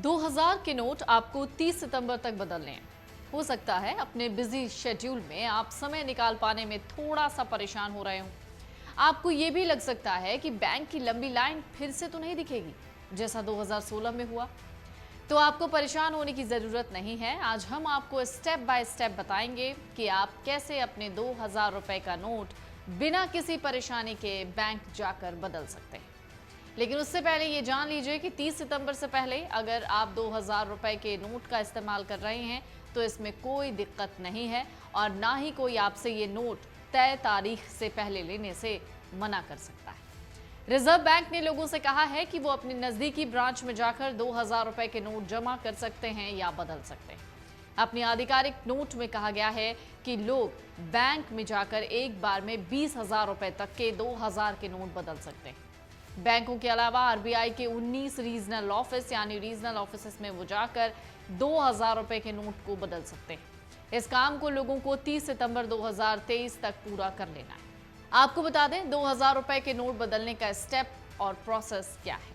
2000 के नोट आपको 30 सितंबर तक बदलने हैं। हो सकता है अपने बिजी शेड्यूल में आप समय निकाल पाने में थोड़ा सा परेशान हो रहे हो। आपको ये भी लग सकता है कि बैंक की लंबी लाइन फिर से तो नहीं दिखेगी जैसा 2016 में हुआ। तो आपको परेशान होने की जरूरत नहीं है। आज हम आपको स्टेप बाय स्टेप बताएंगे कि आप कैसे अपने 2000 रुपए का नोट बिना किसी परेशानी के बैंक जाकर बदल सकते हैं। लेकिन उससे पहले ये जान लीजिए कि 30 सितंबर से पहले अगर आप 2000 रुपए के नोट का इस्तेमाल कर रहे हैं तो इसमें कोई दिक्कत नहीं है और ना ही कोई आपसे ये नोट तय तारीख से पहले लेने से मना कर सकता है। रिजर्व बैंक ने लोगों से कहा है कि वो अपनी नजदीकी ब्रांच में जाकर 2000 रुपए के नोट जमा कर सकते हैं या बदल सकते हैं। अपनी आधिकारिक नोट में कहा गया है कि लोग बैंक में जाकर एक बार में 20,000 रुपए तक के 2000 के नोट बदल सकते हैं। बैंकों के अलावा आरबीआई के 19 रीजनल ऑफिस यानी रीजनल ऑफिस में वो जाकर 2000 रुपए के नोट को बदल सकते हैं। इस काम को लोगों को 30 सितंबर 2023 तक पूरा कर लेना है। आपको बता दें 2000 रुपए के नोट बदलने का स्टेप और प्रोसेस क्या है।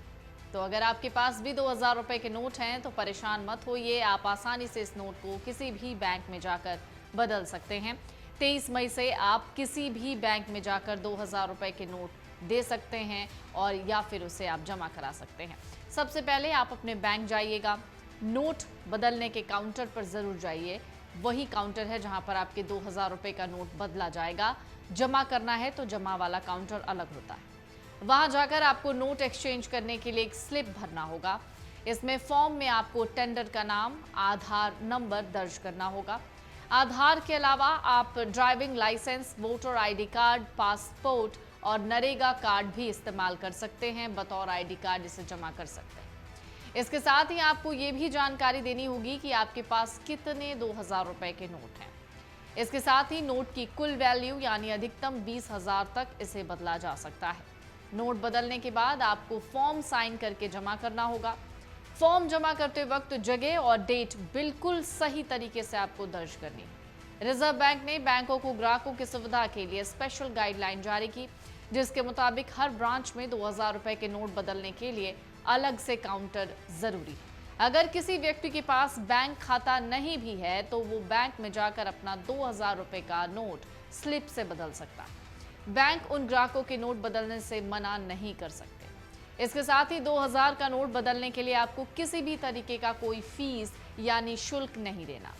तो अगर आपके पास भी 2000 रुपए के नोट हैं तो परेशान मत होइए, आप आसानी से इस नोट को किसी भी बैंक में जाकर बदल सकते हैं। 23 मई से आप किसी भी बैंक में जाकर 2000 रुपए के नोट दे सकते हैं और या फिर उसे आप जमा करा सकते हैं। सबसे पहले आप अपने बैंक जाइएगा, नोट बदलने के काउंटर पर जरूर जाइए। वही काउंटर है जहां पर आपके 2000 रुपए का नोट बदला जाएगा। जमा करना है तो जमा वाला काउंटर अलग होता है। वहां जाकर आपको नोट एक्सचेंज करने के लिए एक स्लिप भरना होगा। इसमें फॉर्म में आपको टेंडर का नाम, आधार नंबर दर्ज करना होगा। आधार के अलावा आप driving licence, voter ID card, passport और नरेगा कार्ड भी इस्तेमाल कर सकते हैं। बतौर आईडी कार्ड इसे जमा कर सकते हैं। इसके साथ ही आपको ये भी जानकारी देनी होगी कि आपके पास कितने 2000 रुपए के नोट हैं। इसके साथ ही नोट की कुल वैल्यू यानी अधिकतम 20,000 तक इसे बदला जा सकता है। नोट बदलने के बाद आपको फॉर्म साइन करके जमा करना होगा। फॉर्म जमा करते वक्त जगह और डेट बिल्कुल सही तरीके से आपको दर्ज करनी है। रिजर्व बैंक ने बैंकों को ग्राहकों की सुविधा के लिए स्पेशल गाइडलाइन जारी की, जिसके मुताबिक हर ब्रांच में 2000 रुपए के नोट बदलने के लिए अलग से काउंटर जरूरी है। अगर किसी व्यक्ति के पास बैंक खाता नहीं भी है तो वो बैंक में जाकर अपना 2000 रुपए का नोट स्लिप से बदल सकता है। बैंक उन ग्राहकों के नोट बदलने से मना नहीं कर सकते। इसके साथ ही 2000 का नोट बदलने के लिए आपको किसी भी तरीके का कोई फीस यानी शुल्क नहीं देना।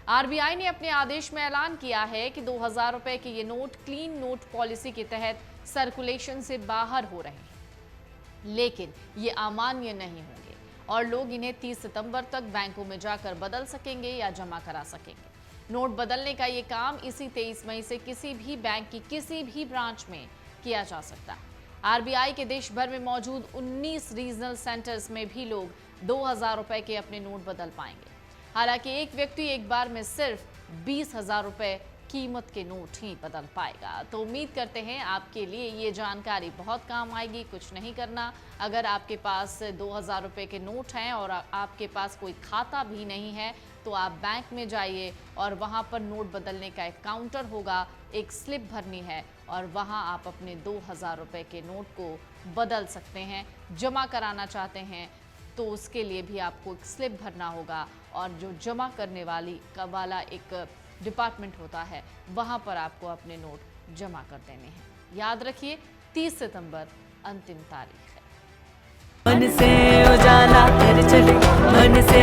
आरबीआई ने अपने आदेश में ऐलान किया है कि 2000 रुपए के ये नोट क्लीन नोट पॉलिसी के तहत सर्कुलेशन से बाहर हो रहे हैं, लेकिन ये अमान्य नहीं होंगे और लोग इन्हें 30 सितंबर तक बैंकों में जाकर बदल सकेंगे या जमा करा सकेंगे। नोट बदलने का ये काम इसी 23 मई से किसी भी बैंक की किसी भी ब्रांच में किया जा सकता है। आरबीआई के देश भर में मौजूद 19 रीजनल सेंटर्स में भी लोग 2000 रुपए के अपने नोट बदल पाएंगे। हालांकि एक व्यक्ति एक बार में सिर्फ 20,000 रुपए कीमत के नोट ही बदल पाएगा। तो उम्मीद करते हैं आपके लिए ये जानकारी बहुत काम आएगी। कुछ नहीं करना, अगर आपके पास 2000 रुपए के नोट हैं और आपके पास कोई खाता भी नहीं है तो आप बैंक में जाइए और वहां पर नोट बदलने का एक काउंटर होगा, एक स्लिप भरनी है और वहां आप अपने 2000 रुपए के नोट को बदल सकते हैं। जमा कराना चाहते हैं तो उसके लिए भी आपको एक स्लिप भरना होगा और जो जमा करने वाला एक डिपार्टमेंट होता है वहां पर आपको अपने नोट जमा कर देने हैं। याद रखिए 30 सितंबर अंतिम तारीख है। मन से उजाला कर चले, मन से